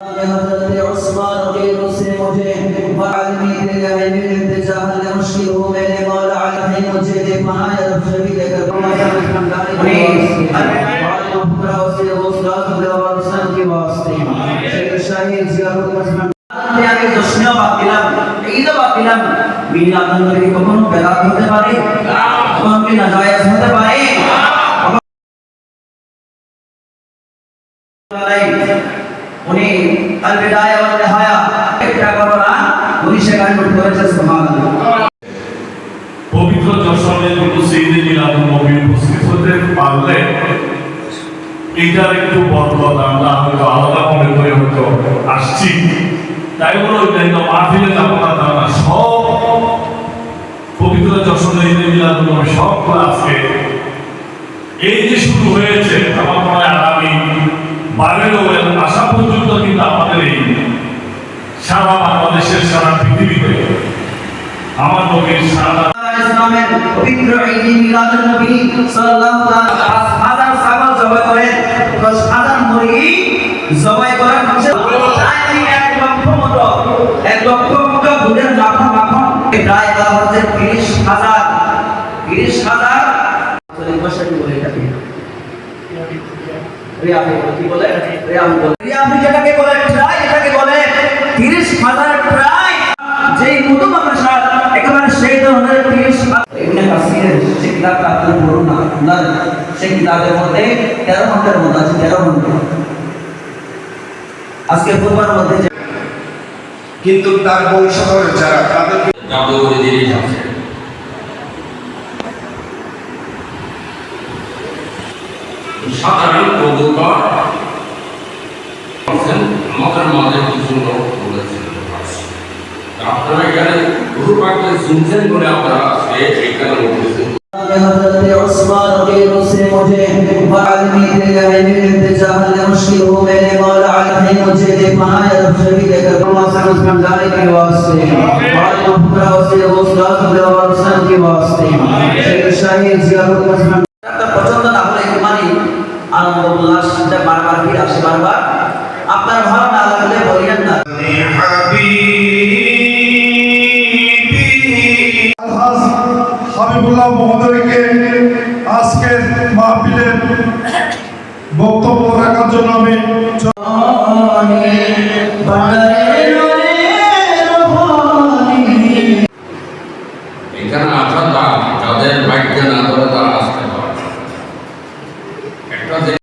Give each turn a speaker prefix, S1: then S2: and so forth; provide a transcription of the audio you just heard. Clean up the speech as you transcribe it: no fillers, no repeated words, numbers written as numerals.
S1: हज़रत उस्मान के उससे मुझे वालमी तेरे में इंतजार ने मुश्किल हो मेरे मौला अलैहि मुझे दे पाया रब शबी लेकर আমি দশমিয়া বাদ দিলাম এই তো বাদ দিলাম মিলাদ নবী কখনো বেদাত হতে পারে কখনো কি নাজায়েজ হতে পারে উনি আল বিদায়া ওয়াল নিহায়া একটা করোনা উনি সেখানে করেছে সুবহানাল্লাহ।
S2: পবিত্র যশোরের ঈদে মিলাদুন নবী উপস্থিত হতে পারলে এটার একটু বরকত আমরা হয়তো আলাদা মনে করে হয়তো আসছি, তাই বলে অন্যান্য মাহফিলে যাবো না তা না, সব পবিত্র যশোরের ঈদে মিলাদুন নবী সবগুলো আজকে এই যে শুরু হয়েছে আমার মনে হয় আগামী 12 আসা পর্যন্ত কিন্তু আমাদের এই সারা বাংলাদেশের সারা পৃথিবীতে আমার নবীর সারা
S1: ইসলামের পবিত্র ঈদ মিলাদুন নবী সাল্লাল্লাহু আলাইহি ওয়াসাল্লাম হাজার ছাগল জবাই করেন 10,000 মুরগি জবাই করার মানুষের প্রায় 1 লক্ষ মতো দুধের মাখন প্রায় বলা হচ্ছে 30,000 পরিভাষাটি বলে এটাকে রিয়াফি কি বলে রিয়াফি যেটাকে বলে প্রায় এটাকে বলে 30,000 প্রায় যেই মতো মাদ্রাসা একেবারে সেই ধরনের 30,000 ইবনে কাসিরের যে কিতাবটা আপনারা পড়ুন না আপনার সেই কিতাবের মধ্যে 13 ঘন্টার মতো আছে 13 ঘন্টা আজকে পূর্বার মধ্যে
S3: কিন্তু তার বংশধর যারা তাদেরকে
S4: জাদুঘরে জিনিস আছে সাধারণ কবুতর আমাদের মাঝে কিছু লোক বলেছেন আপনারা এখানে গুরুপাকে শুনছেন বলে আপনারা এখানে বলতেছেন
S1: हज़रत उस्मान के उससे मुझे वालमी तेरे में इंतजार ने मुश्किल हो मेरे मौला अलैहि मुझे दे पाया रब शबी लेकर उस्मान जाने के वास्ते और पूरा उसे उस्ताद और सन के वास्ते शाही जियारत उस्मान আপনার পছন্দ না হলে মানে আনন্দ উল্লাস সাথে বারবার ফিরে আসে বারবার আপনার ভালো না লাগলে বলিয়েন না
S3: হাবিবুল্লাহ মহোদয়কে আজকের মাহফিলের বক্তব্য রাখার জন্য আমি